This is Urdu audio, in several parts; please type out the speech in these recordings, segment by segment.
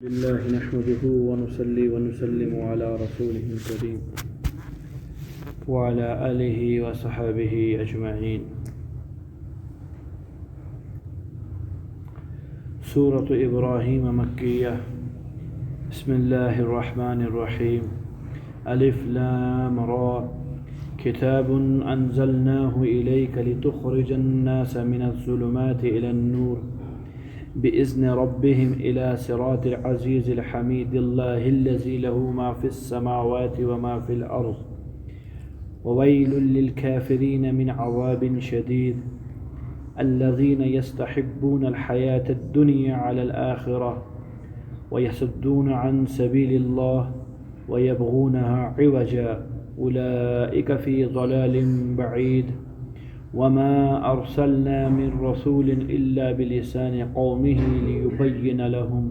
لله نحمده ونصلي ونسلم على رسوله الكريم وعلى آله وصحبه أجمعين. سورة إبراهيم مكية. بسم الله الرحمن الرحيم. ألف لام را. كتاب أنزلناه إليك لتخرج الناس من الظلمات إلى النور بإذن ربهم إلى صراط العزيز الحميد الله الذي له ما في السماوات وما في الأرض وويل للكافرين من عذاب شديد الذين يستحبون الحياة الدنيا على الآخرة ويصدون عن سبيل الله ويبغونها عوجا أولئك في ضلال بعيد وما أرسلنا من رسول إلا بلسان قومه ليبين لهم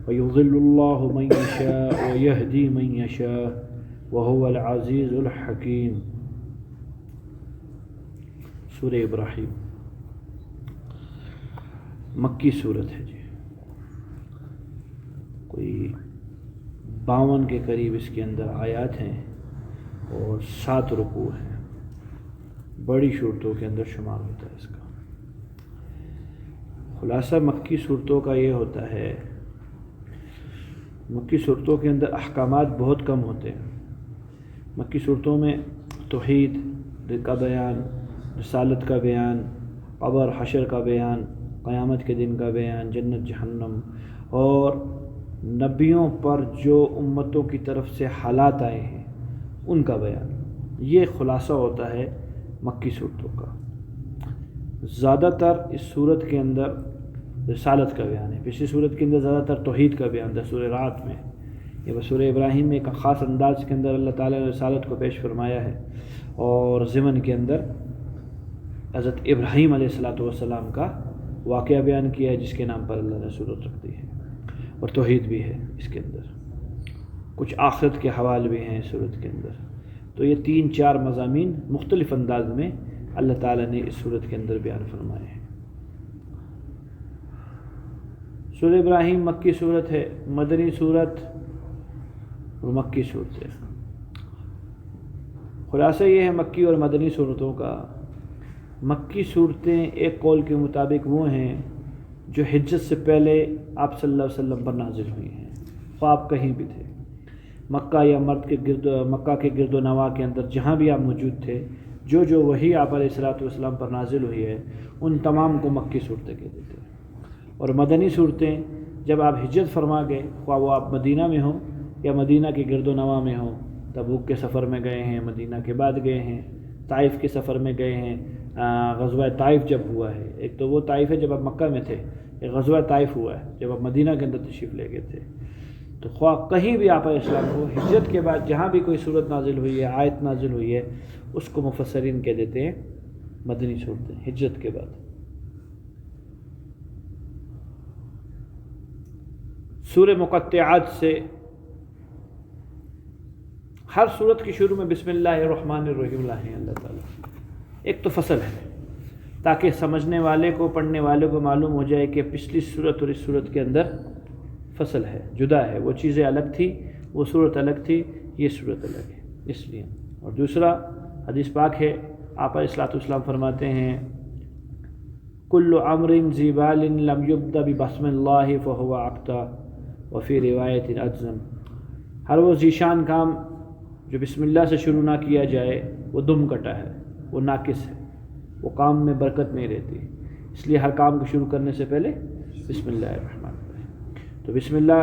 ويضل الله من يشاء ويهدي من يشاء وهو العزيز الحكيم. سورہ ابراہیم مکی صورت ہے جی. کوئی 52 کے قریب اس کے اندر آیات ہیں اور 7 رکوع ہیں. بڑی صورتوں کے اندر شمار ہوتا ہے اس کا. خلاصہ مکی صورتوں کا یہ ہوتا ہے، مکی صورتوں کے اندر احکامات بہت کم ہوتے ہیں. مکی صورتوں میں توحید کا بیان، رسالت کا بیان، قبر حشر کا بیان، قیامت کے دن کا بیان، جنت جہنم، اور نبیوں پر جو امتوں کی طرف سے حالات آئے ہیں ان کا بیان. یہ خلاصہ ہوتا ہے مکی صورتوں کا. زیادہ تر اس صورت کے اندر رسالت کا بیان ہے. پچھلی صورت کے اندر زیادہ تر توحید کا بیان تھا سورہ رات میں. یہ سورہ ابراہیم میں ایک خاص انداز کے اندر اللہ تعالیٰ نے رسالت کو پیش فرمایا ہے، اور ضمن کے اندر حضرت ابراہیم علیہ السلام کا واقعہ بیان کیا ہے جس کے نام پر اللہ نے صورت رکھ دی ہے، اور توحید بھی ہے اس کے اندر. کچھ آخرت کے حوالے بھی ہیں اس صورت کے اندر. تو یہ 3-4 مضامین مختلف انداز میں اللہ تعالیٰ نے اس صورت کے اندر بیان فرمائے ہیں. سورہ ابراہیم مکی صورت ہے، مدنی صورت اور مکی صورت ہے. خلاصہ یہ ہے مکی اور مدنی صورتوں کا. مکی صورتیں ایک قول کے مطابق وہ ہیں جو ہجرت سے پہلے آپ صلی اللہ علیہ وسلم پر نازل ہوئی ہیں، خواہ آپ کہیں بھی تھے، مکہ یا مکہ کے گرد و نواح کے اندر جہاں بھی آپ موجود تھے، جو وحی آپ علیہ السلام پر نازل ہوئی ہے ان تمام کو مکی صورتیں کہتے تھے. اور مدنی صورتیں جب آپ ہجرت فرما گئے، خواہ وہ آپ مدینہ میں ہوں یا مدینہ کے گرد و نواح میں ہوں، تبوک کے سفر میں گئے ہیں، مدینہ کے بعد گئے ہیں، طائف کے سفر میں گئے ہیں، غزوہ طائف جب ہوا ہے، ایک تو وہ طائف ہے جب آپ مکہ میں تھے، ایک غزوہ طائف ہوا ہے جب آپ مدینہ کے اندر تشریف لے گئے تھے. تو خواہ کہیں بھی آپ علیہ السلام کو ہجرت کے بعد جہاں بھی کوئی صورت نازل ہوئی ہے، آیت نازل ہوئی ہے، اس کو مفسرین کہہ دیتے ہیں مدنی صورتیں ہجرت کے بعد. سورہ مقطعات سے ہر صورت کی شروع میں بسم اللہ الرحمن الرحیم لائے ہیں اللہ تعالیٰ. ایک تو فصل ہے تاکہ سمجھنے والے کو، پڑھنے والے کو معلوم ہو جائے کہ پچھلی صورت اور اس صورت کے اندر فصل ہے، جدا ہے، وہ چیزیں الگ تھی، وہ صورت الگ تھی، یہ صورت الگ ہے اس لیے. اور دوسرا حدیث پاک ہے، آپ علیہ السلام فرماتے ہیں کل امر ذی بال لم یبدأ ببسم اللہ فہو اقطع وفی روایت اجزم. ہر وہ ذیشان کام جو بسم اللہ سے شروع نہ کیا جائے وہ دم کٹا ہے، وہ ناقص ہے، وہ کام میں برکت نہیں رہتی. اس لیے ہر کام کو شروع کرنے سے پہلے بسم اللہ الرحمن الرحیم. تو بسم اللہ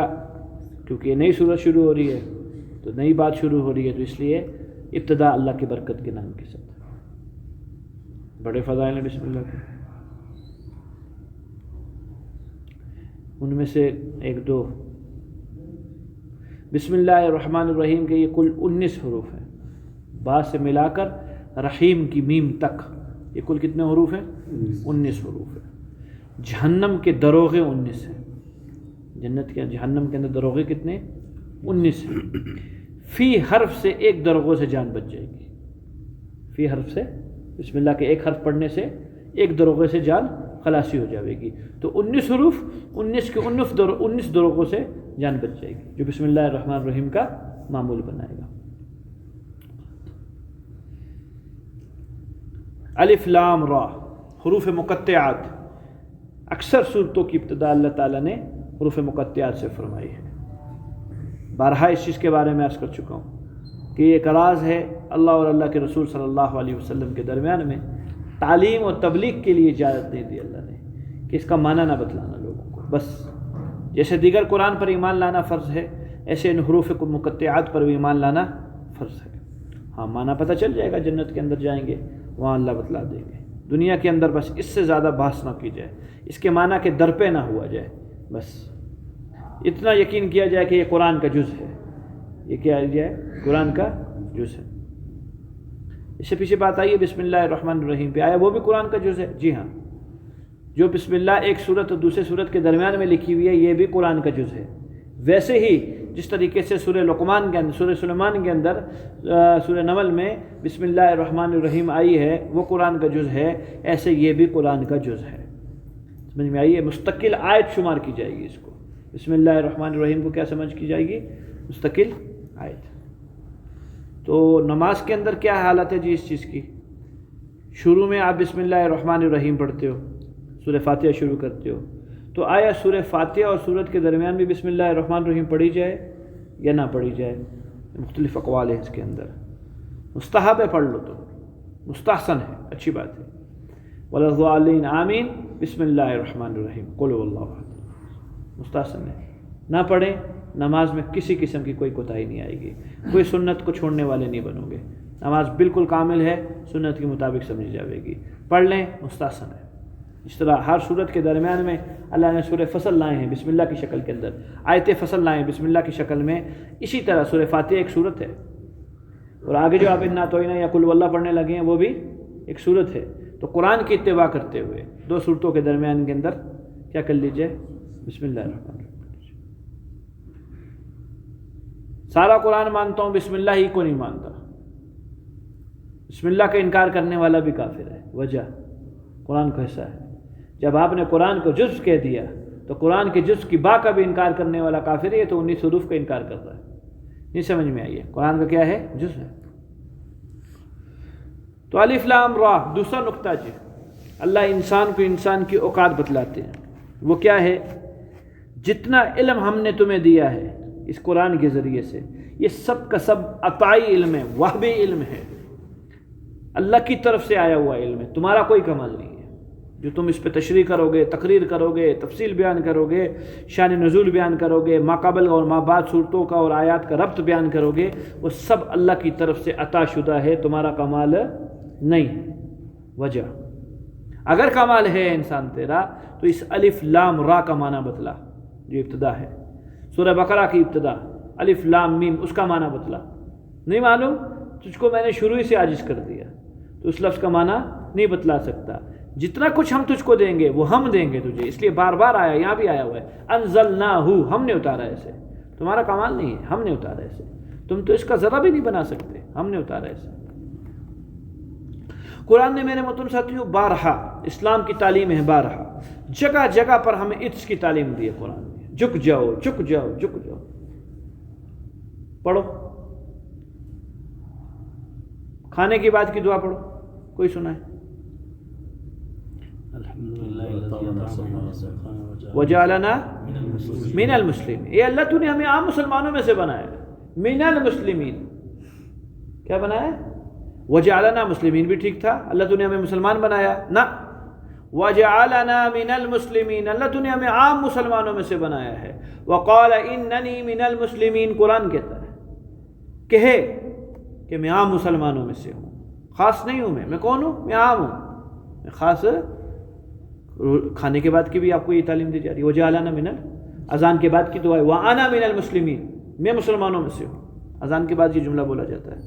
کیونکہ یہ نئی صورت شروع ہو رہی ہے، تو نئی بات شروع ہو رہی ہے، تو اس لیے ابتدا اللہ کی برکت کے نام کے ساتھ. بڑے فضائل ہیں بسم اللہ کے. ان میں سے ایک دو بسم اللہ الرحمن الرحیم کے یہ کل 19 حروف ہیں، با سے ملا کر رحیم کی میم تک یہ کل کتنے حروف ہیں؟ 19 حروف ہیں. جہنم کے دروغے 19 ہیں. جہنم کے اندر دروغے کتنے؟ 19 ہیں. فی حرف سے ایک دروغوں سے جان بچ جائے گی. فی حرف سے بسم اللہ کے ایک حرف پڑھنے سے ایک دروغے سے جان خلاصی ہو جائے گی. تو 19 حروف 19 کے 19 دروغوں سے جان بچ جائے گی، جو بسم اللہ الرحمن الرحیم کا معمول بنائے گا. الف لام را حروف مقطعات. اکثر صورتوں کی ابتدا اللہ تعالیٰ نے حروف مقطعات سے فرمائی ہے. بارہا اس چیز کے بارے میں عرض کر چکا ہوں کہ یہ ایک راز ہے اللہ اور اللہ کے رسول صلی اللہ علیہ وسلم کے درمیان میں. تعلیم اور تبلیغ کے لیے اجازت نہیں دی اللہ نے کہ اس کا معنی نہ بتلانا لوگوں کو. بس جیسے دیگر قرآن پر ایمان لانا فرض ہے، ایسے ان حروف مقطعات پر بھی ایمان لانا فرض ہے. ہاں معنی پتہ چل جائے گا، جنت کے اندر جائیں گے وہاں اللہ بتلا دیں گے. دنیا کے اندر بس اس سے زیادہ بحث نہ کی جائے، اس کے معنی کے در پہ نہ ہوا جائے. بس اتنا یقین کیا جائے کہ یہ قرآن کا جز ہے. یہ کیا جائے؟ قرآن کا جز ہے. اس سے پیچھے بات آئی ہے بسم اللہ الرحمن الرحیم پہ، آیا وہ بھی قرآن کا جز ہے؟ جی ہاں. جو بسم اللہ ایک صورت اور دوسرے صورت کے درمیان میں لکھی ہوئی ہے یہ بھی قرآن کا جز ہے. ویسے ہی جس طریقے سے سورہ لقمان کے اندر، سورہ سلیمان کے اندر، سورہ نمل میں بسم اللہ الرحمن الرحیم آئی ہے وہ قرآن کا جز ہے، ایسے یہ بھی قرآن کا جز ہے. سمجھ میں آئی ہے؟ مستقل آیت شمار کی جائے گی اس کو. بسم اللہ الرحمن الرحیم کو کیا سمجھ کی جائے گی؟ مستقل آیت. تو نماز کے اندر کیا حالت ہے جی اس چیز کی؟ شروع میں آپ بسم اللہ الرحمن الرحیم پڑھتے ہو، سورہ فاتحہ شروع کرتے ہو، تو آیا سورہ فاتحہ اور سورت کے درمیان بھی بسم اللہ الرحمن الرحیم پڑھی جائے یا نہ پڑھی جائے؟ مختلف اقوال ہیں اس کے اندر. مستحب ہے، پڑھ لو تو مستحسن ہے، اچھی بات ہے. وَلَضَّالِّينَ آمین بسم اللہ الرحمن الرحیم قُلْ هُوَ اللَّهُ احد. مستحسن ہے. نہ پڑھیں، نماز میں کسی قسم کی کوئی کوتاہی نہیں آئے گی، کوئی سنت کو چھوڑنے والے نہیں بنو گے. نماز بالکل کامل ہے، سنت کے مطابق سمجھی جائے گی. پڑھ لیں، مستحسن ہے. اس طرح ہر صورت کے درمیان میں اللہ نے سورہ فصل لائے ہیں بسم اللہ کی شکل کے اندر، آیت فصل لائے ہیں بسم اللہ کی شکل میں. اسی طرح سورہ فاتحہ ایک صورت ہے، اور آگے جو آپ انا توینا یا قل واللہ پڑھنے لگے ہیں وہ بھی ایک صورت ہے. تو قرآن کی اتباع کرتے ہوئے دو صورتوں کے درمیان کے اندر کیا کر لیجئے؟ بسم اللہ الرحمن الرحیم. سارا قرآن مانتا ہوں، بسم اللہ ہی کو نہیں مانتا. بسم اللہ کا انکار کرنے والا بھی کافر ہے. وجہ قرآن کا حصہ ہے. جب آپ نے قرآن کو جز کہہ دیا تو قرآن کے جز کی با کا بھی انکار کرنے والا کافر ہے. تو 19 حروف کا انکار کر رہا ہے. نہیں سمجھ میں آئی ہے؟ قرآن کا کیا ہے؟ جز ہے. تو الف لام را. دوسرا نقطہ جی، اللہ انسان کو انسان کی اوقات بتلاتے ہیں. وہ کیا ہے؟ جتنا علم ہم نے تمہیں دیا ہے اس قرآن کے ذریعے سے، یہ سب کا سب عطائی علم ہے، وہبی علم ہے، اللہ کی طرف سے آیا ہوا علم ہے. تمہارا کوئی کمال نہیں ہے. جو تم اس پہ تشریح کرو گے، تقریر کرو گے، تفصیل بیان کرو گے، شان نزول بیان کرو گے، ما قبل اور ما بعد صورتوں کا اور آیات کا ربط بیان کرو گے، وہ سب اللہ کی طرف سے عطا شدہ ہے. تمہارا کمال نہیں. وجہ اگر کمال ہے انسان تیرا تو اس الف لام را کا معنی بتلا جو ابتدا ہے. سورہ بقرہ کی ابتدا الف لام میم، اس کا معنی بتلا. نہیں معلوم؟ تجھ کو میں نے شروع ہی سے عاجز کر دیا، تو اس لفظ کا معنی نہیں بتلا سکتا. جتنا کچھ ہم تجھ کو دیں گے وہ ہم دیں گے تجھے. اس لیے بار بار آیا، یہاں بھی آیا ہوا ہے انزلناہ، ہم نے اتارا اسے. تمہارا کمال نہیں ہے، ہم نے اتارا اسے. تم تو اس کا ذرہ بھی نہیں بنا سکتے، ہم نے اتارا اسے. قرآن نے میرے محترم ساتھیوں بارہا اسلام کی تعلیم ہے. بارہا جگہ جگہ پر ہمیں عطس کی تعلیم دی ہے قرآن میں. جھک جاؤ، جھک جاؤ، جھک جاؤ. پڑھو. کھانے کے بعد کی دعا پڑھو. کوئی سنا ہے؟ وجعلنا من المسلمین. اے اللہ تو نے ہمیں عام مسلمانوں میں سے بنایا. من المسلمین کیا بنایا؟ وجعلنا مسلمین بھی ٹھیک تھا، اللہ تو نے ہمیں مسلمان بنایا نہ. وجعلنا من المسلمین، اللہ تو نے ہمیں عام مسلمانوں میں سے بنایا ہے. وقال اننی من المسلمین، قرآن کہتا ہے کہے کہ میں عام مسلمانوں میں سے ہوں، خاص نہیں ہوں. میں کون ہوں؟ میں عام ہوں، میں خاص. کھانے کے بعد کی بھی آپ کو یہ تعلیم دی جا رہی ہے. وجعلنا من، اذان کے بعد کی دعا ہے وانا من المسلمین، میں مسلمانوں میں سے ہوں. اذان کے بعد یہ جملہ بولا جاتا ہے.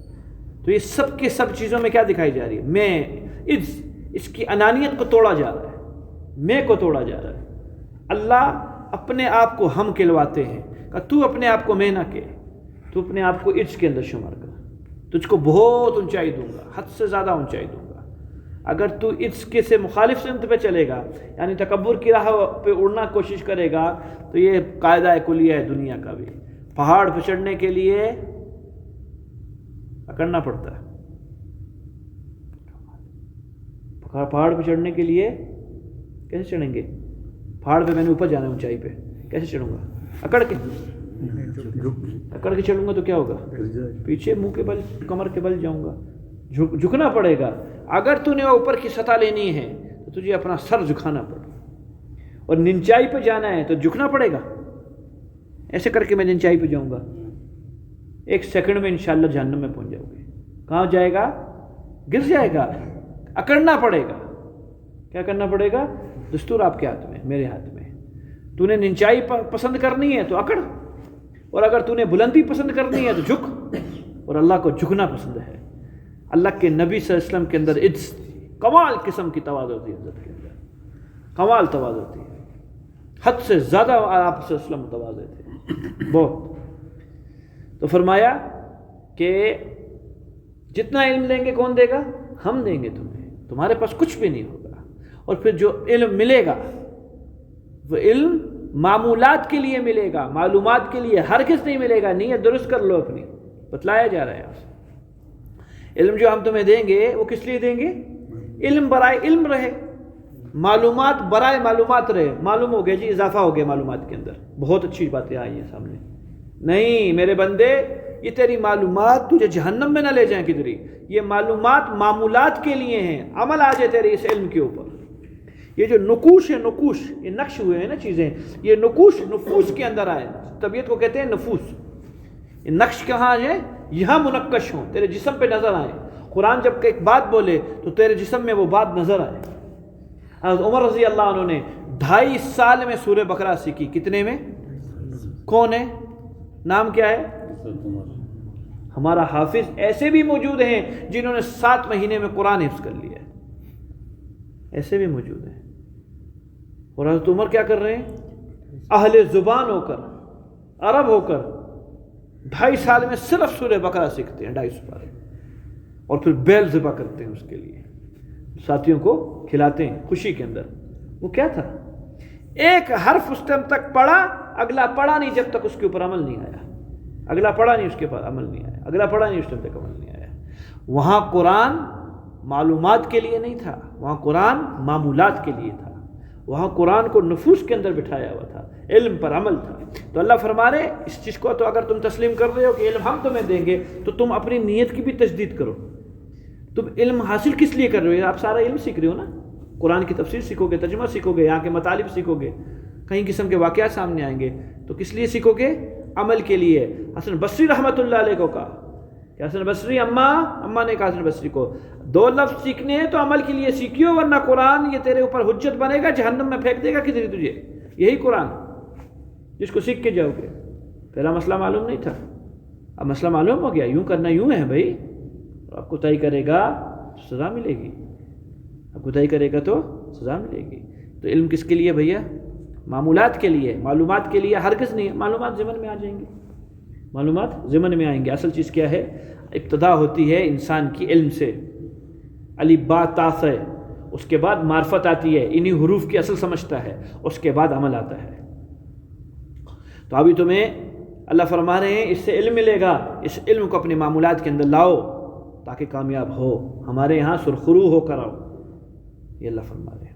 تو یہ سب کے سب چیزوں میں کیا دکھائی جا رہی ہے؟ میں. اس کی انانیت کو توڑا جا رہا ہے، میں کو توڑا جا رہا ہے. اللہ اپنے آپ کو ہم کہلواتے ہیں کہ تو اپنے آپ کو میں نہ کہہ، تو اپنے آپ کو عز کے اندر شمار کر. تجھ کو بہت اونچائی دوں گا، حد سے زیادہ اونچائی دوں گا. اگر تو اس کے سے مخالف سمت پہ چلے گا، یعنی تکبر کی راہ پہ اڑنا کوشش کرے گا، تو یہ قاعدہ کلیہ ہے دنیا کا بھی، پہاڑ پہ چڑھنے کے لیے اکڑنا پڑتا ہے. پہاڑ پہ چڑھنے کے لیے کیسے چڑھیں گے؟ پہاڑ پہ میں نے اوپر جانا ہے، اونچائی پہ کیسے چڑھوں گا؟ اکڑ کے چڑھوں گا تو کیا ہوگا؟ پیچھے منہ کے بل، کمر کے بل جاؤں گا، جھکنا پڑے گا. اگر تو نے اوپر کی سطح لینی ہے تو تجھے اپنا سر جھکانا پڑے، اور نچائی پہ جانا ہے تو جھکنا پڑے گا. ایسے کر کے میں نچائی پہ جاؤں گا، 1 سیکنڈ میں انشاءاللہ جہنم میں پہنچ جاؤ گے. کہاں جائے گا؟ گر جائے گا. اکڑنا پڑے گا. کیا کرنا پڑے گا؟ دستور آپ کے ہاتھ میں، میرے ہاتھ میں. تو نے نچائی پسند کرنی ہے تو اکڑ، اور اگر تو نے بلندی پسند کرنی ہے تو جھک. اور اللہ کو جھکنا پسند ہے. اللہ کے نبی صلی اللہ علیہ وسلم کے اندر کمال قسم کی تواضع تھی، عزت کے اندر کمال تواضع تھی، حد سے زیادہ آپ صلی اللہ علیہ وسلم متواضع تھے بہت. تو فرمایا کہ جتنا علم دیں گے کون دے گا؟ ہم دیں گے تمہیں، تمہارے پاس کچھ بھی نہیں ہوگا. اور پھر جو علم ملے گا وہ علم معمولات کے لیے ملے گا، معلومات کے لیے ہرگز نہیں ملے گا. نیت درست کر لو اپنی، بتلایا جا رہا ہے آپ سے. علم جو ہم تمہیں دیں گے وہ کس لیے دیں گے؟ علم برائے علم رہے، معلومات برائے معلومات رہے. معلوم ہو گیا جی، اضافہ ہو گیا معلومات کے اندر، بہت اچھی باتیں آئی ہیں سامنے. نہیں میرے بندے، یہ تیری معلومات تجھے جہنم میں نہ لے جائیں کدھری. یہ معلومات معمولات کے لیے ہیں، عمل آ جائے تیرے اس علم کے اوپر. یہ جو نقوش ہے، نقوش یہ نقش ہوئے ہیں نا چیزیں، یہ نقوش نفوس کے اندر آئے. طبیعت کو کہتے ہیں نفوس. یہ نقش کہاں آ جائے؟ یہاں منقش ہوں، تیرے جسم پہ نظر آئے. قرآن جب ایک بات بولے تو تیرے جسم میں وہ بات نظر آئے. حضرت عمر رضی اللہ عنہ نے 2.5 سال میں سورہ بقرہ سیکھی. کتنے میں؟ کون ہے؟ نام کیا ہے؟ ہمارا حافظ. ایسے بھی موجود ہیں جنہوں نے 7 مہینے میں قرآن حفظ کر لیا ہے، ایسے بھی موجود ہیں. اور حضرت عمر کیا کر رہے ہیں؟ اہل زبان ہو کر، عرب ہو کر 2.5 سال میں صرف سورہ بقرہ سیکھتے ہیں، 250 پارے، اور پھر بیل ذبح کرتے ہیں، اس کے لیے ساتھیوں کو کھلاتے ہیں خوشی کے اندر. وہ کیا تھا؟ ایک حرف اس ٹائم تک پڑھا، اگلا پڑھا نہیں جب تک اس کے اوپر عمل نہیں آیا. اگلا پڑھا نہیں اس کے اوپر عمل نہیں آیا، اگلا پڑھا نہیں اس ٹائم تک عمل نہیں آیا. وہاں قرآن معلومات کے لیے نہیں تھا، وہاں قرآن معمولات کے لیے تھا. وہاں قرآن کو نفوس کے اندر بٹھایا ہوا تھا، علم پر عمل تھا. تو اللہ فرما رہے اس چیز کو تو اگر تم تسلیم کر رہے ہو کہ علم ہم تمہیں دیں گے، تو تم اپنی نیت کی بھی تجدید کرو. تم علم حاصل کس لیے کر رہے ہو؟ آپ سارا علم سیکھ رہے ہو نا. قرآن کی تفسیر سیکھو گے، ترجمہ سیکھو گے، یہاں کے مطالب سیکھو گے، کئی قسم کے واقعات سامنے آئیں گے. تو کس لیے سیکھو گے؟ عمل کے لیے. حسن بصری رحمۃ اللہ علیہ کو کہا کہ حسن بصری اماں نے کہا حسن بصری کو 2 لفظ سیکھنے ہیں تو عمل کے لیے سیکھیو، ورنہ قرآن یہ تیرے اوپر حجت بنے گا، جہنم میں پھینک دے گا کدھر تجھے. یہی قرآن جس کو سیکھ کے جاؤ گے. پہلا مسئلہ معلوم نہیں تھا، اب مسئلہ معلوم ہو گیا. یوں کرنا یوں ہے بھائی. آپ کو طے کرے گا تو سزا ملے گی، آپ کو طے کرے گا تو سزا ملے گی. تو علم کس کے لیے بھیا؟ معمولات کے لیے، معلومات کے لیے ہرگز نہیں. معلومات ضمن میں آ جائیں گی، معلومات ضمن میں آئیں گے. اصل چیز کیا ہے؟ ابتدا ہوتی ہے انسان کی علم سے، الف با تا سے، اس کے بعد معرفت آتی ہے، انہی حروف کی اصل سمجھتا ہے، اس کے بعد عمل آتا ہے. تو ابھی تمہیں اللہ فرما رہے ہیں اس سے علم ملے گا، اس علم کو اپنے معمولات کے اندر لاؤ تاکہ کامیاب ہو، ہمارے ہاں سرخرو ہو کر آؤ. یہ اللہ فرما رہے ہیں.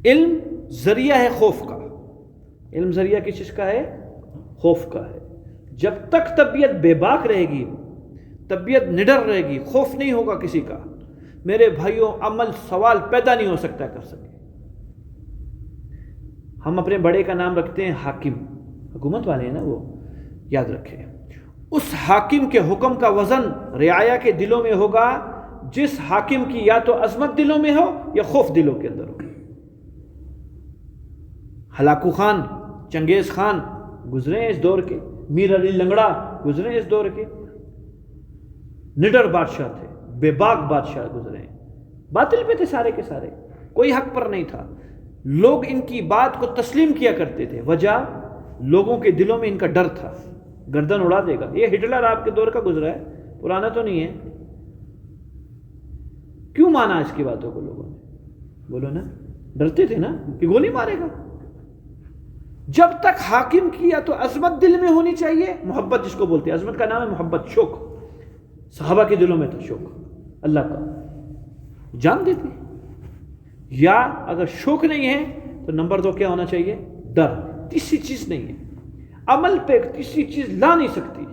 علم ذریعہ ہے خوف کا. علم ذریعہ کس چیز کا ہے؟ خوف کا ہے. جب تک طبیعت بے باک رہے گی، طبیعت نڈر رہے گی، خوف نہیں ہوگا کسی کا، میرے بھائیوں عمل سوال پیدا نہیں ہو سکتا کر سکے. ہم اپنے بڑے کا نام رکھتے ہیں حاکم، حکومت والے ہیں نا وہ. یاد رکھیں اس حاکم کے حکم کا وزن رعایا کے دلوں میں ہوگا جس حاکم کی یا تو عظمت دلوں میں ہو یا خوف دلوں کے اندر ہو. ہلاکو خان، چنگیز خان گزرے ہیں اس دور کے، میر علی لنگڑا گزرے ہیں اس دور کے. نڈر بادشاہ تھے، بے باک بادشاہ گزرے ہیں. باطل پہ تھے سارے کے سارے، کوئی حق پر نہیں تھا. لوگ ان کی بات کو تسلیم کیا کرتے تھے. وجہ لوگوں کے دلوں میں ان کا ڈر تھا، گردن اڑا دے گا. یہ ہٹلر آپ کے دور کا گزرا ہے، پرانا تو نہیں ہے. کیوں مانا اس کی باتوں کو لوگوں نے؟ بولو نا، ڈرتے تھے نا کہ گولی مارے گا۔ جب تک حاکم کی یا تو عظمت دل میں ہونی چاہیے، محبت جس کو بولتے ہیں، عظمت کا نام ہے محبت، شوق۔ صحابہ کے دلوں میں تھا شوق اللہ کا، جان دیتے۔ یا اگر شوق نہیں ہے تو نمبر 2 کیا ہونا چاہیے؟ ڈر۔ تیسری چیز نہیں ہے، عمل پہ تیسری چیز لا نہیں سکتی،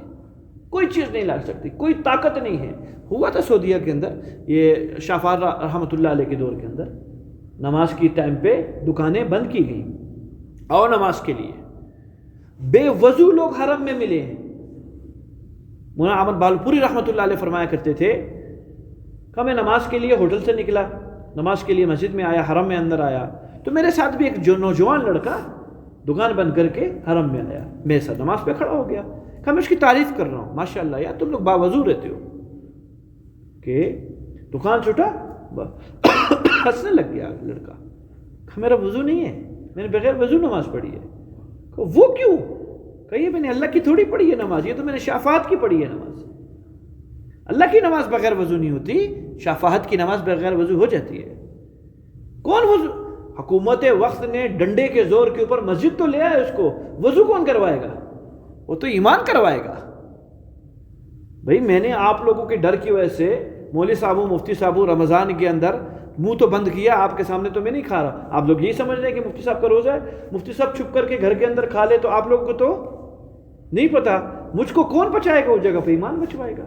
کوئی چیز نہیں لا سکتی، کوئی طاقت نہیں ہے۔ ہوا تھا سعودیہ کے اندر، یہ شاہ فار رحمۃ اللہ علیہ کے دور کے اندر، نماز کی ٹائم پہ دکانیں بند کی گئیں اور نماز کے لیے بے وضو لوگ حرم میں ملے ہیں۔ مولانا احمد بہلوپوری رحمۃ اللہ علیہ فرمایا کرتے تھے کہ میں نماز کے لیے ہوٹل سے نکلا، نماز کے لیے مسجد میں آیا، حرم میں اندر آیا، تو میرے ساتھ بھی ایک جو نوجوان لڑکا دکان بند کر کے حرم میں آیا، میرے ساتھ نماز پہ کھڑا ہو گیا۔ کہ میں اس کی تعریف کر رہا ہوں، ماشاء اللہ یار تم لوگ باوضو رہتے ہو، کہ دکان چھوٹا ہنسنے لگ گیا لڑکا کہ میرا وضو نہیں ہے، میں نے بغیر وضو نماز پڑھی ہے۔ کہ وہ کیوں؟ کہ یہ میں نے اللہ کی تھوڑی پڑھی ہے نماز، یہ تو میں نے شافعت کی پڑھی ہے نماز۔ اللہ کی نماز بغیر وضو نہیں ہوتی، شافعت کی نماز بغیر وضو ہو جاتی ہے۔ کون وضو؟ حکومت وقت نے ڈنڈے کے زور کے اوپر مسجد تو لے آئے، اس کو وضو کون کروائے گا؟ وہ تو ایمان کروائے گا۔ بھئی میں نے آپ لوگوں کے ڈر کی وجہ سے مولوی صاحب مفتی صاحب رمضان کے اندر منہ تو بند کیا، آپ کے سامنے تو میں نہیں کھا رہا۔ آپ لوگ یہی سمجھ رہے ہیں کہ مفتی صاحب کا روزہ ہے، مفتی صاحب چھپ کر کے گھر کے اندر کھا لے تو آپ لوگوں کو تو نہیں پتا، مجھ کو کون بچائے گا اس جگہ پہ؟ ایمان بچوائے گا۔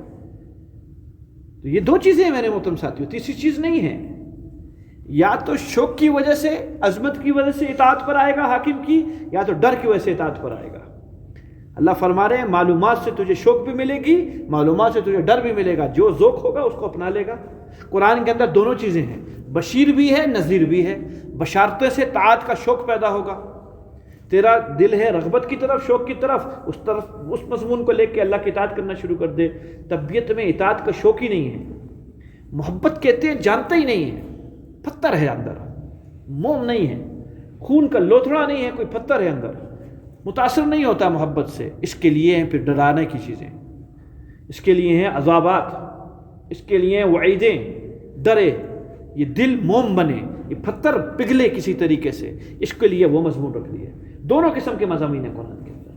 تو یہ 2 چیزیں ہیں میرے محترم ساتھیوں، تیسری چیز نہیں ہے۔ یا تو شوق کی وجہ سے، عظمت کی وجہ سے اطاعت پر آئے گا حاکم کی، یا تو ڈر کی وجہ سے اطاعت پر آئے گا۔ اللہ فرما رہے ہیں معلومات سے تجھے شوق بھی ملے گی، معلومات سے تجھے ڈر بھی ملے گا، جو ذوق ہوگا اس کو اپنا لے گا۔ قرآن کے اندر دونوں چیزیں ہیں، بشیر بھی ہے نذیر بھی ہے۔ بشارتیں سے طاعت کا شوق پیدا ہوگا، تیرا دل ہے رغبت کی طرف، شوق کی طرف اس مضمون کو لے کے اللہ کی اطاعت کرنا شروع کر دے۔ طبیعت میں اطاعت کا شوق ہی نہیں ہے، محبت کہتے ہیں جانتا ہی نہیں ہے، پتھر ہے اندر، موم نہیں ہے، خون کا لوتھڑا نہیں ہے، کوئی پتھر ہے اندر، متاثر نہیں ہوتا محبت سے۔ اس کے لیے ہیں پھر ڈرانے کی چیزیں، اس کے لیے ہیں عذابات، اس کے لیے ہیں وعیدیں، ڈرے، یہ دل موم بنے، یہ پتھر پگھلے کسی طریقے سے، اس کے لیے وہ مضمون رکھ لیے۔ دونوں قسم کے مضامین ہیں قرآن کے اندر۔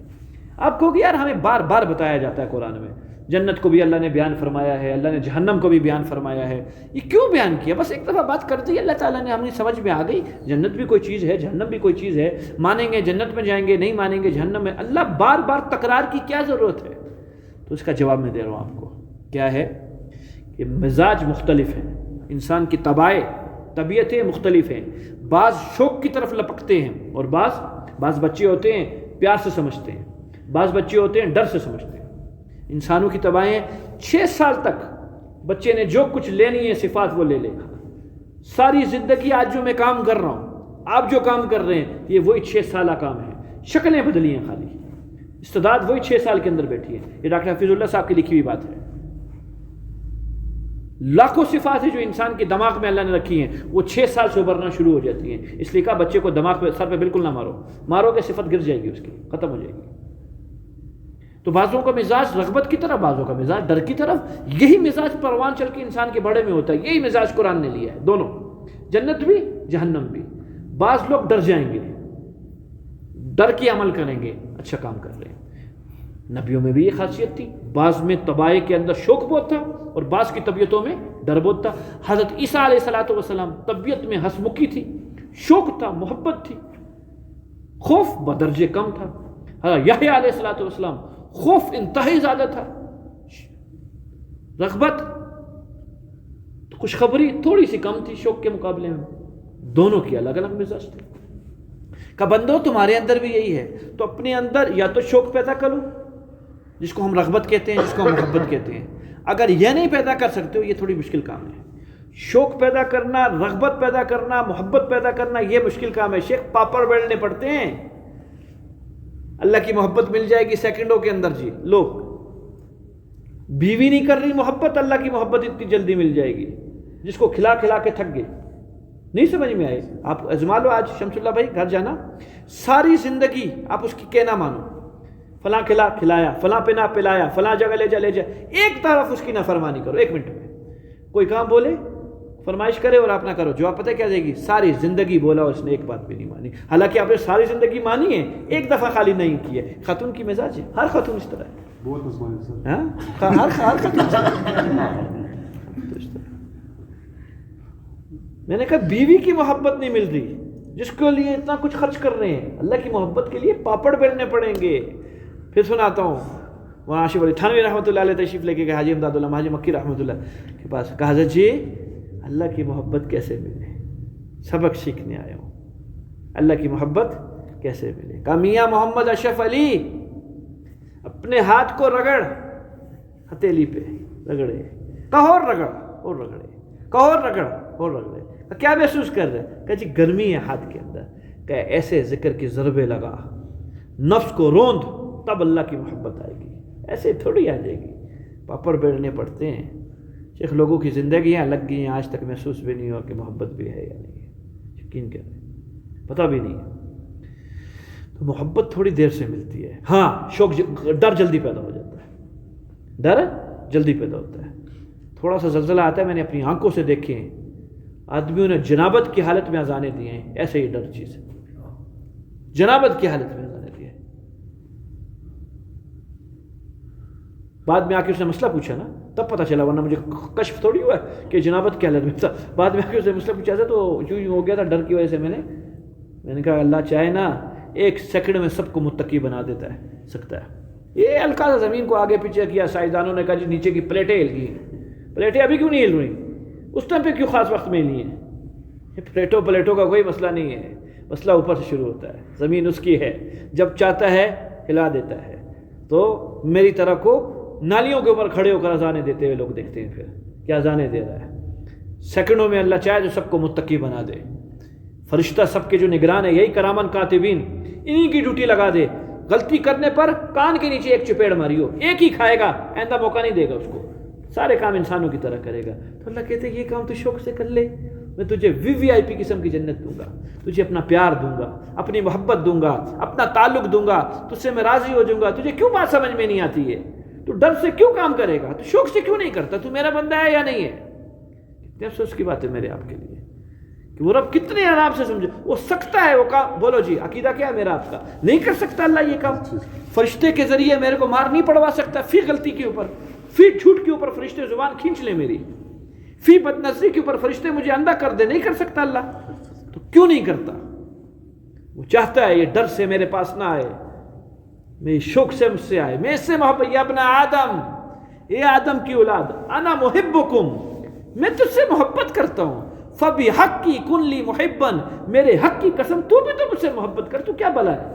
آپ کہو گے یار ہمیں بار بار بتایا جاتا ہے قرآن میں، جنت کو بھی اللہ نے بیان فرمایا ہے، اللہ نے جہنم کو بھی بیان فرمایا ہے، یہ کیوں بیان کیا؟ بس ایک دفعہ بات کر دی اللہ تعالیٰ نے، ہمیں سمجھ میں آ گئی جنت بھی کوئی چیز ہے، جہنم بھی کوئی چیز ہے، مانیں گے جنت میں جائیں گے، نہیں مانیں گے جہنم میں۔ اللہ بار بار تکرار کی کیا ضرورت ہے؟ تو اس کا جواب میں دے رہا ہوں آپ کو، کیا ہے کہ مزاج مختلف ہیں، انسان کی طبیعتیں مختلف ہیں، بعض شوق کی طرف لپکتے ہیں، اور بعض بچے ہوتے ہیں پیار سے سمجھتے ہیں، بعض بچے ہوتے ہیں ڈر سے سمجھتے ہیں۔ انسانوں کی طبعیں 6 سال تک بچے نے جو کچھ لینی ہے صفات وہ لے لے گا، ساری زندگی آج جو میں کام کر رہا ہوں، آپ جو کام کر رہے ہیں، یہ وہی 6 سالہ کام ہے، شکلیں بدلی ہیں خالی، استعداد وہی 6 سال کے اندر بیٹھی ہے۔ یہ ڈاکٹر حفیظ اللہ صاحب کی لکھی ہوئی بات ہے۔ لاکھوں صفات ہیں جو انسان کے دماغ میں اللہ نے رکھی ہیں، وہ 6 سال سے ابھرنا شروع ہو جاتی ہیں۔ اس لیے کہا بچے کو دماغ پہ، سر پہ بالکل نہ مارو کہ صفت گر جائے گی، اس کی ختم ہو جائے گی۔ تو بعضوں کا مزاج رغبت کی طرف، بعضوں کا مزاج ڈر کی طرف، یہی مزاج پروان چل کے انسان کے بڑے میں ہوتا ہے، یہی مزاج قرآن نے لیا ہے، دونوں، جنت بھی جہنم بھی۔ بعض لوگ ڈر جائیں گے، ڈر کے عمل کریں گے، اچھا کام کر رہے ہیں۔ نبیوں میں بھی یہ خاصیت تھی، بعض میں طبائع کے اندر شوق بہت تھا اور بعض کی طبیعتوں میں ڈر بہت تھا۔ حضرت عیسیٰ علیہ السلام طبیعت میں ہنسمکھی تھی، شوق تھا، محبت تھی، خوف بدرجے کم تھا۔ حضرت یحییٰ علیہ السلام خوف انتہائی زیادہ تھا، رغبت خوشخبری تھوڑی سی کم تھی شوق کے مقابلے میں۔ دونوں کی الگ الگ مزاج تھے۔ کہ بندو تمہارے اندر بھی یہی ہے، تو اپنے اندر یا تو شوق پیدا کرو جس کو ہم رغبت کہتے ہیں، جس کو ہم محبت کہتے ہیں۔ اگر یہ نہیں پیدا کر سکتے ہو، یہ تھوڑی مشکل کام ہے۔ شوق پیدا کرنا، رغبت پیدا کرنا، محبت پیدا کرنا، یہ مشکل کام ہے۔ شیخ پاپڑ بیلنے پڑتے ہیں، اللہ کی محبت مل جائے گی سیکنڈوں کے اندر، جی لو۔ بیوی نہیں کر رہی محبت، اللہ کی محبت اتنی جلدی مل جائے گی، جس کو کھلا کھلا کے تھک گئے۔ نہیں سمجھ میں آئے؟ آپ ازما لو، آج شمس اللہ بھائی گھر جانا، ساری زندگی آپ اس کی کہنا مانو، فلاں کھلا کھلایا، فلاں پنا پلایا، فلاں جگہ لے جا، ایک طرف اس کی نافرمانی کرو، 1 منٹ میں کوئی کام بولے فرمائش کرے اور آپ نہ کرو، جواب پتہ کیا دے گی؟ ساری زندگی بولا اور اس نے ایک بات بھی نہیں مانی، حالانکہ آپ نے ساری زندگی مانی ہے، ایک دفعہ خالی نہیں کی ہے۔ خاتون کی مزاج ہے، ہر خاتون اس طرح ہے، بہت مسئلہ سر، ہاں ہر خاتون اس طرح ہے۔ میں نے کہا بیوی کی محبت نہیں مل رہی، جس کے لیے اتنا کچھ خرچ کر رہے ہیں، اللہ کی محبت کے لیے پاپڑ بیلنے پڑیں گے۔ پھر سناتا ہوں، وہاں عاشق علی تھانوی رحمۃ اللہ علیہ تشریف لے کے گئے حاجی امداد اللہ حاجی مکی رحمۃ اللہ کے پاس، کہا حضرت جی اللہ کی محبت کیسے ملے؟ سبق سیکھنے آیا ہوں، اللہ کی محبت کیسے ملے؟ کہا میاں محمد اشرف علی اپنے ہاتھ کو رگڑ، ہتھیلی پہ رگڑے، کہو اور رگڑ اور رگڑے، کہو اور رگڑ اور رگڑے۔ کیا محسوس کر رہے؟ کہ جی گرمی ہے ہاتھ کے اندر، کہ ایسے ذکر کی ضربے لگا، نفس کو روند، تب اللہ کی محبت آئے گی، ایسے تھوڑی آ جائے گی۔ پاپڑ بیلنے پڑتے ہیں۔ شیخ لوگوں کی زندگیاں لگ گئی ہیں، آج تک محسوس بھی نہیں ہوا کہ محبت بھی ہے یا نہیں ہے، یقین کریں پتہ بھی نہیں ہے۔ تو محبت تھوڑی دیر سے ملتی ہے، ہاں شوق ڈر جلدی پیدا ہو جاتا ہے، ڈر جلدی پیدا ہوتا ہے۔ تھوڑا سا زلزلہ آتا ہے، میں نے اپنی آنکھوں سے دیکھے ہیں، آدمیوں نے جنابت کی حالت میں اذانیں دی ہیں، ایسے ہی ڈر چیز ہے، جنابت کی حالت میں اذانیں دی ہیں۔ بعد میں آ کے اس نے مسئلہ پوچھا نا، تب پتہ چلا، ورنہ مجھے کشف تھوڑی ہوا ہے کہ جنابت کی حالت میں تھا۔ بعد میں آ کے اس نے مسئلہ پوچھا تھا تو یوں ہو گیا تھا ڈر کی وجہ سے۔ میں نے کہا اللہ چاہے نا 1 سیکنڈ میں سب کو متقی بنا دیتا ہے، سکتا ہے۔ یہ ہلکا سا زمین کو آگے پیچھے کیا، سائنسدانوں نے کہا جی نیچے کی پلیٹیں ہل گئی، پلیٹیں ابھی کیوں نہیں ہل رہی؟ اس ٹائم پہ کیوں خاص وقت میں ہلی ہیں؟ پلیٹوں کا کوئی مسئلہ نہیں ہے، مسئلہ اوپر سے شروع ہوتا ہے، زمین اس کی ہے، جب چاہتا ہے ہلا دیتا ہے۔ تو میری طرح کو نالیوں کے اوپر کھڑے ہو کر اذانیں دیتے ہوئے لوگ دیکھتے ہیں، پھر کیا اذانیں دے رہا ہے، سیکنڈوں میں اللہ چاہے تو سب کو متقی بنا دے۔ فرشتہ سب کے جو نگران ہے، یہی کرامن کاتبین، انہی کی ڈیوٹی لگا دے، غلطی کرنے پر کان کے نیچے ایک چپیڑ ماری ہو، ایک ہی کھائے گا، آئندہ موقع نہیں دے گا اس کو، سارے کام انسانوں کی طرح کرے گا۔ تو اللہ کہتے ہیں یہ کام تو شوق سے کر لے، میں تجھے VIP قسم کی جنت دوں گا، تجھے اپنا پیار دوں گا، اپنی محبت دوں گا، اپنا تعلق دوں گا، تجھ سے میں راضی ہو جاؤں گا۔ تجھے کیوں بات سمجھ میں نہیں آتی ہے؟ تو ڈر سے کیوں کام کرے گا؟ تو شوق سے کیوں نہیں کرتا؟ تو میرا بندہ ہے یا نہیں ہے؟ کتنے افسوس کی بات ہے میرے آپ کے لیے کہ وہ رب کتنے آرام سے سمجھے، وہ سکتا ہے وہ کام۔ بولو جی عقیدہ کیا ہے میرا آپ کا؟ نہیں کر سکتا اللہ یہ کام، فرشتے کے ذریعے میرے کو مار نہیں پڑوا سکتا فی غلطی کے اوپر، فی جھوٹ کے اوپر فرشتے زبان کھینچ لے میری، فی بدنظری کے اوپر فرشتے مجھے اندھا کر دے، نہیں کر سکتا اللہ؟ تو کیوں نہیں کرتا؟ وہ چاہتا ہے یہ ڈر سے میرے پاس نہ آئے، میں شوق سے مجھ سے آئے، میں اس سے محبت، یا ابن آدم، اے آدم کی اولاد، انا محبکم، میں تجھ سے محبت کرتا ہوں، فبحقی کن لی محبا، میرے حق کی قسم تو بھی تو مجھ سے محبت کر، تو کیا بلا ہے؟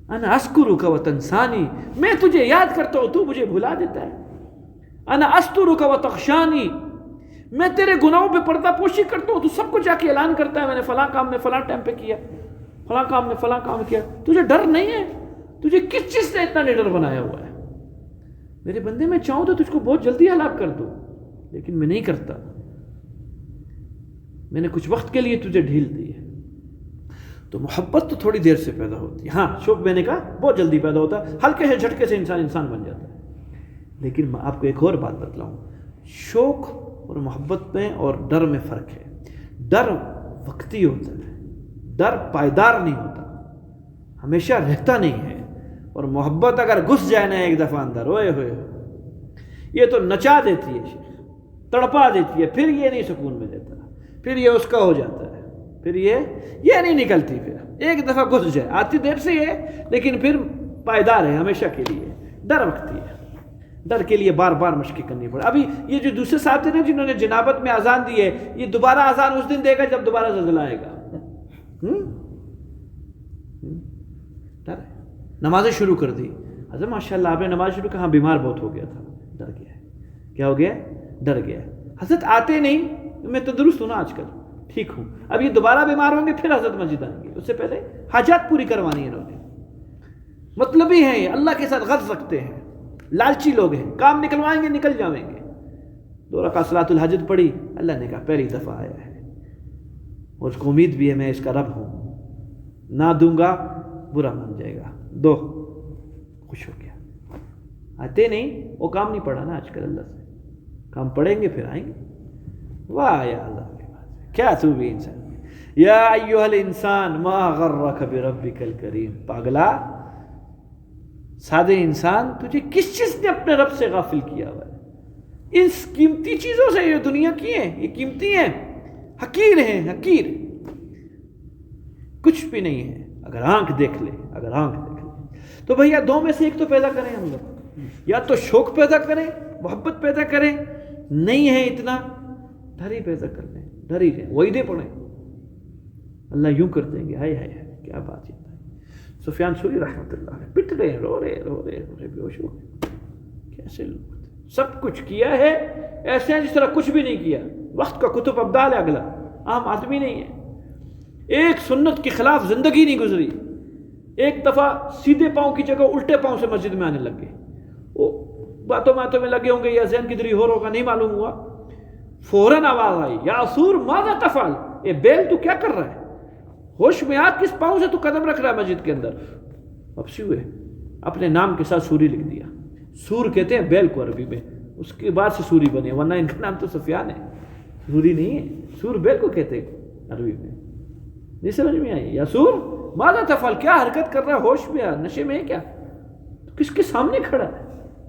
انا اذکرک وتنسانی، میں تجھے یاد کرتا ہوں تو مجھے بھلا دیتا ہے، انا استرک وتخشانی، میں تیرے گناہوں پہ پردہ پوشی کرتا ہوں، تو سب کو جا کے اعلان کرتا ہے میں نے فلاں کام میں فلاں ٹائم پہ کیا، فلاں کام میں فلاں کام کیا۔ تجھے ڈر نہیں ہے؟ تجھے کس چیز نے اتنا نڈر بنایا ہوا ہے؟ میرے بندے میں چاہوں تو تجھ کو بہت جلدی ہلاک کر دوں، لیکن میں نہیں کرتا، میں نے کچھ وقت کے لیے تجھے ڈھیل دی ہے۔ تو محبت تو تھوڑی دیر سے پیدا ہوتی ہے، ہاں شوق میں نے کہا بہت جلدی پیدا ہوتا ہے، ہلکے سے جھٹکے سے انسان بن جاتا ہے۔ لیکن میں آپ کو ایک اور بات بتلاؤں، شوق اور محبت میں اور ڈر میں فرق ہے۔ ڈر وقتی ہوتا ہے، ڈر پائیدار نہیں ہوتا، ہمیشہ رہتا نہیں ہے، اور محبت اگر گھس جائے نا ایک دفعہ اندر، اوئے ہوئے یہ تو نچا دیتی ہے، تڑپا دیتی ہے، پھر یہ نہیں سکون میں دیتا، پھر یہ اس کا ہو جاتا ہے، پھر یہ نہیں نکلتی، پھر ایک دفعہ گھس جائے، آتی دیر سے ہے لیکن پھر پائیدار ہے ہمیشہ کے لیے۔ ڈر وقتی ہے، ڈر کے لیے بار بار مشقیں کرنی پڑے۔ ابھی یہ جو دوسرے ساتھی ہیں جنہوں نے جنابت میں اذان دی ہے، یہ دوبارہ اذان اس دن دے گا جب دوبارہ زلزلہ آئے گا۔ ڈر ہے، نمازیں شروع کر دی، حضرت ماشاءاللہ آپ نے نماز شروع کی، ہاں بیمار بہت ہو گیا تھا، ڈر گیا ہے، کیا ہو گیا؟ ڈر گیا ہے۔ حضرت آتے نہیں، میں تندرست ہوں نا آج کل، ٹھیک ہوں، اب یہ دوبارہ بیمار ہوں گے پھر حضرت مسجد آئیں گے، اس سے پہلے حاجات پوری کروانی ہے انہوں نے۔ مطلبی ہیں یہ، اللہ کے ساتھ غرض رکھتے ہیں، لالچی لوگ ہیں، کام نکلوائیں گے نکل جائیں گے۔ 2 رکعت صلاۃ الحاجت پڑھی، اللہ نے کہا پہلی دفعہ آیا ہے اور اس کو امید بھی ہے میں اس کا رب ہوں، نہ دوں گا برا مان جائے گا، دو، خوش ہو گیا۔ آتے نہیں، وہ کام نہیں پڑھا نا آج کل، اللہ سے کام پڑھیں گے پھر آئیں گے، واہ یا اللہ، کیا تو بھی انسان، یا ایھا الانسان ما غرک بربک الکریم، پاگلا سادے انسان، تجھے کس چیز نے اپنے رب سے غافل کیا ہوا ہے؟ ان قیمتی چیزوں سے، یہ دنیا کی ہیں، یہ قیمتی ہیں، حقیر ہیں، حقیر، کچھ بھی نہیں ہے اگر آنکھ دیکھ لے، اگر آنکھ دیکھ لے تو بھیا دو میں سے ایک تو پیدا کریں ہم لوگ، یا تو شوق پیدا کریں، محبت پیدا کریں، نہیں ہے اتنا ڈر ہی پیدا کر لیں، ڈر ہی رہیں، وعیدے پڑھیں، اللہ یوں کر دیں گے، ہائے ہائے کیا بات ہے۔ سفیان ثوری رحمۃ اللہ علیہ پٹ رہے، رو رہے بے ہوش ہو گئے، کیسے لوگ سب کچھ کیا ہے، ایسے ہیں جس طرح کچھ بھی نہیں کیا، وقت کا کتب ابدال ہے، اگلا عام آدمی نہیں ہے، ایک سنت کے خلاف زندگی نہیں گزری، ایک دفعہ سیدھے پاؤں کی جگہ الٹے پاؤں سے مسجد میں آنے لگ گئے، وہ باتوں میں لگے ہوں گے یا ذہن کی دری ہو ہوگا نہیں معلوم ہوا، فوراً آواز آئی، یا اسور ماذا تفعل، اے بیل تو کیا کر رہا ہے، ہوش میں آ، کس پاؤں سے تو قدم رکھ رہا ہے مسجد کے اندر؟ واپسی ہوئے، اپنے نام کے ساتھ سوری لکھ دیا، سور کہتے ہیں بیل کو عربی میں، اس کے بعد سے سوری بنے، ورنہ ان کا نام تو سفیان ہے، سوری نہیں ہے، سور بیل کو کہتے ہیں عربی میں، نہیں سمجھ میں آئی؟ یا سور ماذا تفعل، کیا حرکت کر رہا ہے، ہوش میں آ، نشے میں ہے کیا، تو کس کے سامنے کھڑا ہے،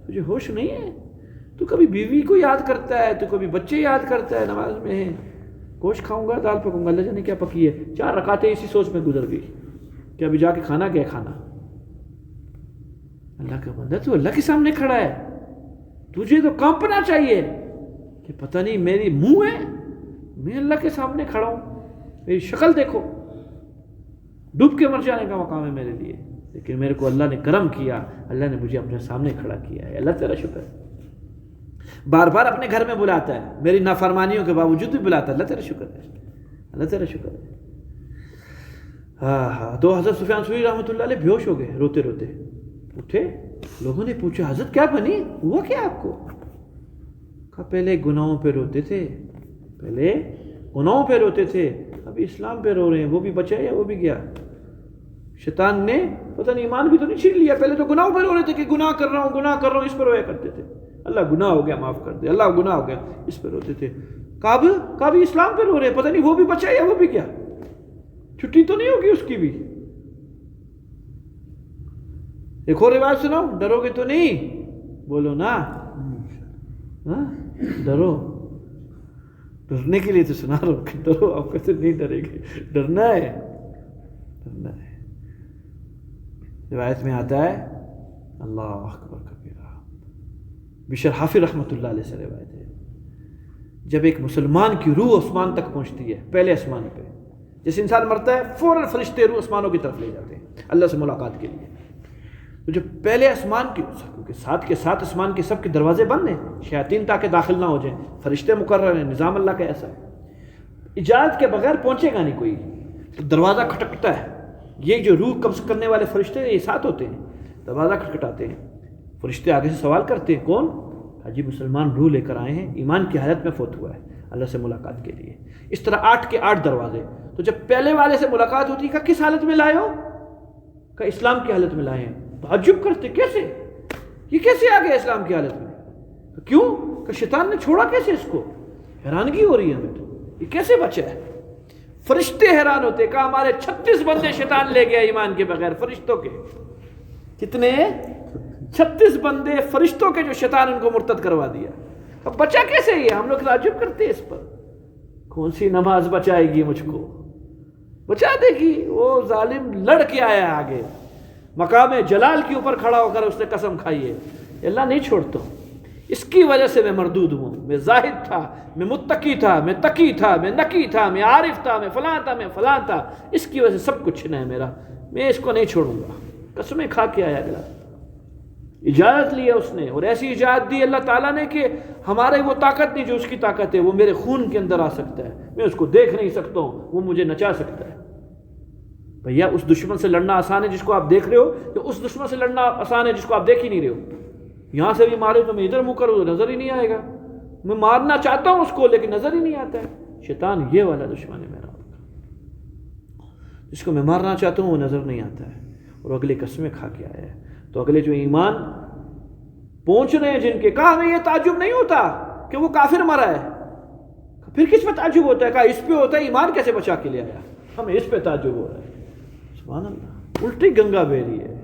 تجھے ہوش نہیں ہے؟ تو کبھی بیوی کو یاد کرتا ہے، تو کبھی بچے یاد کرتا ہے، نماز میں ہے، گوشت کھاؤں گا، دال پکاؤں گا، اللہ جانے کیا پکی ہے، 4 رکعتیں اسی سوچ میں گزر گئی کہ ابھی جا کے کھانا کیا کھانا۔ اللہ کا بندہ، تو اللہ کے سامنے کھڑا ہے، تجھے تو کانپنا چاہیے کہ پتہ نہیں میری منہ ہے، میں اللہ کے سامنے کھڑا ہوں، میری شکل دیکھو، ڈوب کے مر جانے کا مقام ہے میرے لیے، لیکن میرے کو اللہ نے کرم کیا، اللہ نے مجھے اپنے سامنے کھڑا کیا ہے، اللہ تیرا شکر ہے، بار بار اپنے گھر میں بلاتا ہے، میری نافرمانیوں کے باوجود بھی بلاتا ہے، اللہ تیرا شکر ہے، اللہ تیرا شکر ہے۔ ہاں تو حضرت سفیان ثوری رحمۃ اللہ علیہ بیہوش ہو گئے، روتے روتے اٹھے، لوگوں نے پوچھا حضرت کیا بنی، ہوا کیا آپ کو؟ کہا پہلے گناہوں پہ روتے تھے، پہلے گناہوں پہ روتے تھے، ابھی اسلام پہ رو رہے ہیں، وہ بھی بچا یا وہ بھی گیا؟ شیطان نے پتہ نہیں ایمان بھی تو نہیں چھین لیا، پہلے تو گناہوں پہ رو رہے تھے کہ گناہ کر رہا ہوں، اس پہ رویا کرتے تھے، اللہ گناہ ہو گیا معاف کر دے، اللہ گناہ ہو گیا، اس پہ روتے تھے۔ کہا بھی اسلام پہ رو رہے ہیں، پتہ نہیں وہ بھی بچا یا وہ بھی گیا، چھٹی تو نہیں ہوگی اس کی بھی۔ ایک اور روایت سناؤ، ڈرو گے تو نہیں؟ بولو نا، ہاں ڈرو، ڈرنے کے لیے تو سنا رہا ہوں کہ ڈرو، آپ کہتے نہیں ڈرے گے، ڈرنا ہے، ڈرنا ہے۔ روایت میں آتا ہے، اللہ اکبر کبیرہ، بشر حافظ رحمۃ اللہ علیہ سے روایت ہے، جب ایک مسلمان کی روح آسمان تک پہنچتی ہے، پہلے آسمان پہ، جیسے انسان مرتا ہے فوراً فرشتے روح آسمانوں کی طرف لے جاتے ہیں اللہ سے ملاقات کے لیے، تو جب پہلے آسمان کی، کیونکہ ساتھ کے ساتھ آسمان کے سب کے دروازے بند ہیں، شیاطین تاکہ داخل نہ ہو جائیں، فرشتے مقرر ہیں، نظام اللہ کا ایسا ہے، اجازت کے بغیر پہنچے گا نہیں کوئی، تو دروازہ کھٹکتا ہے، یہ جو روح قبض کرنے والے فرشتے یہ ساتھ ہوتے ہیں، دروازہ کھٹکھٹاتے ہیں، فرشتے آگے سے سوال کرتے ہیں، کون؟ حاجی مسلمان روح لے کر آئے ہیں، ایمان کی حالت میں فوت ہوا ہے اللہ سے ملاقات کے لیے، اس طرح 8 کے 8 دروازے، تو جب پہلے والے سے ملاقات ہوتی ہے، کس حالت میں لائے ہو؟ کہ اسلام کی حالت میں لائے ہیں، تعجب کرتے، کیسے یہ کیسے آ گیا اسلام کی حالت میں؟ کیوں؟ کہ شیطان نے چھوڑا کیسے اس کو؟ حیرانگی ہو رہی ہے ہمیں، تو یہ کیسے بچا ہے؟ فرشتے حیران ہوتے، کہا ہمارے 36 بندے شیطان لے گیا ایمان کے بغیر، فرشتوں کے کتنے؟ 36 بندے فرشتوں کے، جو شیطان ان کو مرتد کروا دیا، اب بچا کیسے یہ؟ ہم لوگ تعجب کرتے ہیں اس پر، کون سی نماز بچائے گی مجھ کو؟ بچا دے گی، وہ ظالم لڑ کے آیا آگے، مقام جلال کے اوپر کھڑا ہو کر اس نے قسم کھائی ہے، اللہ نہیں چھوڑتا ہوں، اس کی وجہ سے میں مردود ہوں، میں زاہد تھا، میں متقی تھا، میں تقی تھا، میں نقی تھا، میں عارف تھا، میں فلاں تھا، میں فلاں تھا، اس کی وجہ سے سب کچھ چھنا ہے میرا، میں اس کو نہیں چھوڑوں گا، قسمیں کھا کے آیا گیا، اجازت لی ہے اس نے، اور ایسی اجازت دی اللہ تعالیٰ نے کہ ہمارے وہ طاقت نہیں جو اس کی طاقت ہے، وہ میرے خون کے اندر آ سکتا ہے، میں اس کو دیکھ نہیں سکتا ہوں، وہ مجھے نچا سکتا ہے۔ بھیا اس دشمن سے لڑنا آسان ہے جس کو آپ دیکھ رہے ہو، کہ اس دشمن سے لڑنا آسان ہے جس کو آپ دیکھ ہی نہیں رہے ہو؟ یہاں سے بھی مارے تو میں ادھر منہ کروں تو نظر ہی نہیں آئے گا، میں مارنا چاہتا ہوں اس کو لیکن نظر ہی نہیں آتا ہے۔ شیطان یہ والا دشمن ہے میرا، جس کو میں مارنا چاہتا ہوں وہ نظر نہیں آتا ہے، اور اگلے قسمیں کھا کے آیا ہے۔ تو اگلے جو ایمان پہنچ رہے ہیں جن کے، کہا ہمیں یہ تعجب نہیں ہوتا کہ وہ کافر مرا ہے، پھر کس پہ تعجب ہوتا ہے؟ کہا اس پہ ہوتا ہے ایمان کیسے بچا کے لے آیا، ہمیں اس پہ تعجب ہو رہا ہے۔ سبحان اللہ، الٹی گنگا بہ رہی ہے،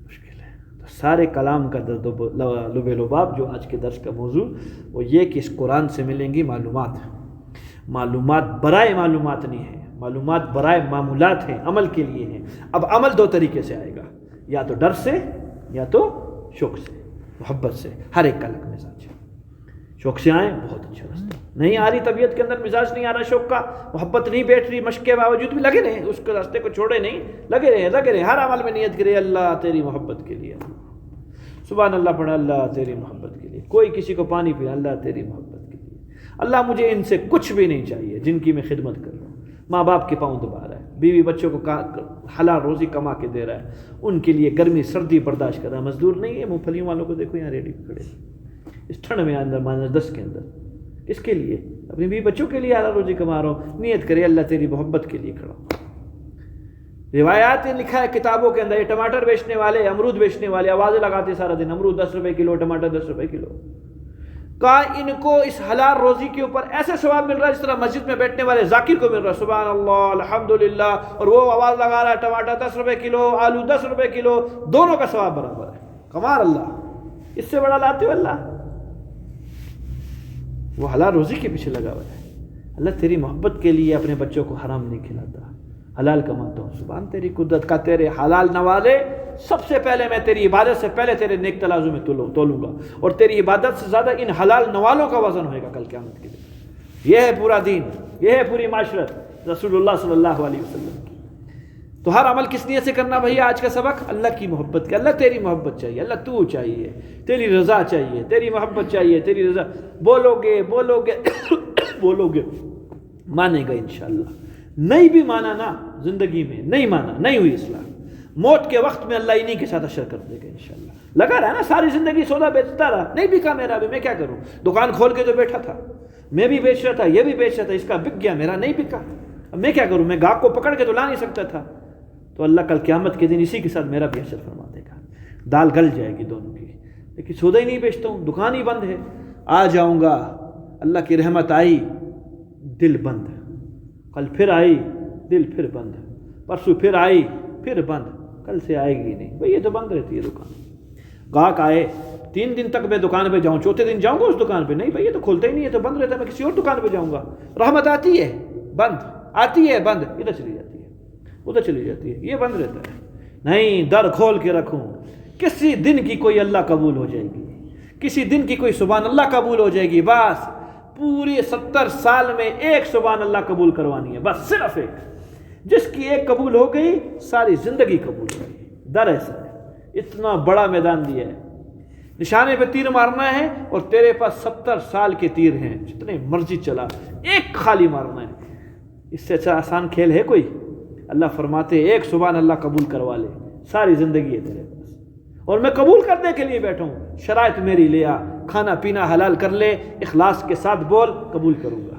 مشکل ہے۔ تو سارے کلام کا لب لباب جو آج کے درس کا موضوع وہ یہ کہ اس قرآن سے ملیں گی معلومات برائے معلومات نہیں ہے، معلومات برائے معمولات ہیں، عمل کے لیے ہیں۔ اب عمل دو طریقے سے آئے گا، یا تو ڈر سے یا تو شوق سے، محبت سے۔ ہر ایک کا الگ مزاج ہے۔ شوق سے آئیں، بہت اچھا رستہ، نہیں آ رہی طبیعت کے اندر مزاج نہیں آ رہا شوق کا، محبت نہیں بیٹھ رہی، مشق کے باوجود بھی لگے رہیں، اس کے راستے کو چھوڑے نہیں، لگے رہیں، ہر عمل میں نیت کرے اللہ تیری محبت کے لیے، سبحان اللہ پڑھا اللہ تیری محبت کے لیے، کوئی کسی کو پانی پیا اللہ تیری محبت کے لیے، اللہ مجھے ان سے کچھ بھی نہیں چاہیے جن کی میں خدمت کر رہا ہوں، ماں باپ کے پاؤں دبا رہا ہے، بیوی بچوں کو حلال روزی کما کے دے رہا ہے، ان کے لیے گرمی سردی برداشت کر رہا ہے، مزدور نہیں ہے، مونگ پھلیوں والوں کو دیکھو یہاں ریڈی کھڑے اس ٹھنڈ میں اندر -10 کے اندر، کس کے لیے؟ اپنی بیوی بچوں کے لیے حلال روزی کما رہا ہوں، نیت کرے اللہ تیری محبت کے لیے کھڑا ہوں۔ روایات لکھا ہے کتابوں کے اندر، یہ ٹماٹر بیچنے والے، امرود بیچنے والے آوازیں لگاتے سارا دن، امرود 10 روپے کلو، ٹماٹر 10 روپے کلو، کہا ان کو اس حلال روزی کے اوپر ایسے ثواب مل رہا ہے جس طرح مسجد میں بیٹھنے والے ذاکر کو مل رہا ہے، سبحان اللہ الحمدللہ، اور وہ آواز لگا رہا ہے ٹماٹر 10 روپے کلو، آلو 10 روپے کلو، دونوں کا ثواب برابر ہے۔ کمال اللہ، اس سے بڑا لاتے ہو اللہ؟ وہ حلال روزی کے پیچھے لگا ہوا ہے، اللہ تیری محبت کے لیے اپنے بچوں کو حرام نہیں کھلاتا، حلال کماتا ہوں، سبحان تیری قدرت کا، تیرے حلال نوالے سب سے پہلے میں تیری عبادت سے پہلے تیرے نیک تلازوں میں تولوں گا، اور تیری عبادت سے زیادہ ان حلال نوالوں کا وزن ہوئے گا کل قیامت کے دن۔ یہ ہے پورا دین، یہ ہے پوری معاشرت رسول اللہ صلی اللہ علیہ وسلم کی۔ تو ہر عمل کس نیت سے کرنا بھیا؟ آج کا سبق اللہ کی محبت کا، اللہ تیری محبت چاہیے، اللہ تو چاہیے، تیری رضا چاہیے، تیری محبت چاہیے، تیری رضا، بولو گے بولو گے مانے گا انشاءاللہ، نہیں بھی مانا نا زندگی میں، نہیں مانا، نہیں ہوئی اصلاح، موت کے وقت میں اللہ انہی کے ساتھ اشر کر دے گا انشاءاللہ۔ لگا رہا نا ساری زندگی سودا بیچتا رہا، نہیں بکا میرا بھی، میں کیا کروں؟ دکان کھول کے تو بیٹھا تھا، میں بھی بیچ رہا تھا، یہ بھی بیچ رہا تھا، اس کا بک گیا، میرا نہیں بکا، اب میں کیا کروں؟ میں گاہک کو پکڑ کے تو لا نہیں سکتا تھا، تو اللہ کل قیامت کے دن اسی کے ساتھ میرا بھی اشر فرما دے گا، دال گل جائے گی دونوں کی۔ لیکن سودا ہی نہیں بیچتا ہوں، دکان ہی بند ہے، آ جاؤں گا، اللہ کی رحمت آئی، دل بند، کل پھر آئی، دل پھر بند، پرسوں پھر آئی، پھر بند، کل سے آئے گی نہیں، بھئی یہ تو بند رہتی ہے دکان۔ گاہک آئے 3 دن تک میں دکان پہ جاؤں، چوتھے دن جاؤں گا اس دکان پہ، نہیں بھئی یہ تو کھولتا ہی نہیں ہے، تو بند رہتا ہے، میں کسی اور دکان پہ جاؤں گا۔ رحمت آتی ہے بند، آتی ہے بند، ادھر چلی جاتی ہے، ادھر چلی جاتی ہے، یہ بند رہتا ہے۔ نہیں، در کھول کے رکھوں، کسی دن کی کوئی اللہ قبول ہو جائے گی، کسی دن کی کوئی سبحان اللہ قبول ہو جائے گی، بس پوری 70 سال میں ایک سبحان اللہ قبول کروانی ہے، بس صرف ایک، جس کی ایک قبول ہو گئی ساری زندگی قبول ہو گئی۔ در ایسا ہے، اتنا بڑا میدان دیا ہے، نشانے پہ تیر مارنا ہے اور تیرے پاس 70 سال کے تیر ہیں، جتنے مرضی چلا، ایک خالی مارنا ہے، اس سے اچھا آسان کھیل ہے کوئی؟ اللہ فرماتے ایک سبحان اللہ قبول کروا لے، ساری زندگی ہے تیرے پاس، اور میں قبول کرنے کے لیے بیٹھا ہوں، شرائط میری لے آ، کھانا پینا حلال کر لے، اخلاص کے ساتھ بول، قبول کروں گا۔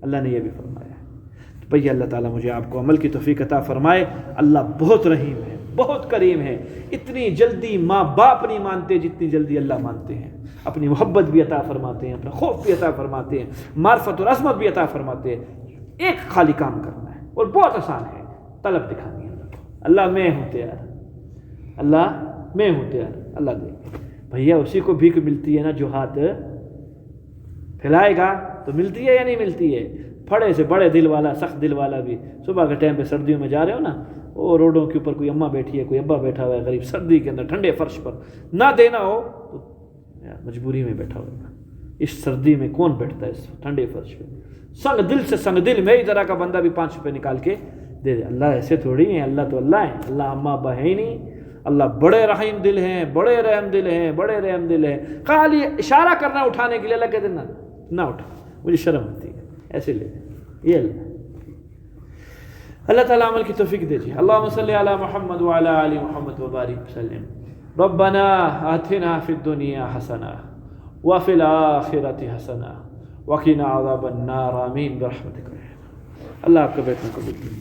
اللہ نے یہ بھی فرمایا ہے۔ تو بھئی اللہ تعالیٰ مجھے آپ کو عمل کی توفیق عطا فرمائے۔ اللہ بہت رحیم ہے، بہت کریم ہے، اتنی جلدی ماں باپ نہیں مانتے جتنی جلدی اللہ مانتے ہیں، اپنی محبت بھی عطا فرماتے ہیں، اپنا خوف بھی عطا فرماتے ہیں، معرفت اور عظمت بھی عطا فرماتے ہیں۔ ایک خالی کام کرنا ہے اور بہت آسان ہے، طلب دکھانی ہے اللہ کو، اللہ میں ہوں تیار، اللہ میں ہوں تیار، اللہ دے گا۔ بھیا اسی کو بھیک ملتی ہے نا جو ہاتھ پھیلائے گا، تو ملتی ہے یا نہیں ملتی ہے؟ پھڑے سے بڑے دل والا، سخت دل والا بھی، صبح کے ٹائم پہ سردیوں میں جا رہے ہو نا، وہ روڈوں کے اوپر کوئی اماں بیٹھی ہے، کوئی ابا بیٹھا ہوا ہے غریب، سردی کے اندر ٹھنڈے فرش پر، نہ دینا ہو تو مجبوری میں بیٹھا ہوگا۔ اس سردی میں کون بیٹھتا ہے اس ٹھنڈے فرش پہ؟ سنگ دل سے سنگ دل، میری طرح کا بندہ بھی 5 روپے نکال کے دے دے۔ اللہ ایسے تھوڑی ہیں، اللہ تو اللہ ہے، اللہ اماں ابا ہے ہی نہیں، اللہ بڑے رحیم دل ہیں، بڑے رحم دل ہیں، بڑے رحم دل ہیں۔ خالی اشارہ کرنا اٹھانے کے لیے، اللہ کہتے ہیں نہ اٹھا، مجھے شرم ہوتی ہے، ایسے لے یہ اللہ تعالیٰ عمل کی توفیق دیجیے۔ اللہم صلی علی محمد وعلی آل محمد وبارک وسلم۔ ربنا آتنا فی الدنیا حسنہ وفی الآخرۃ حسنہ وقنا عذاب النار، آمین برحمتک۔ اللہ آپ کا بیٹھنا قبول کرے۔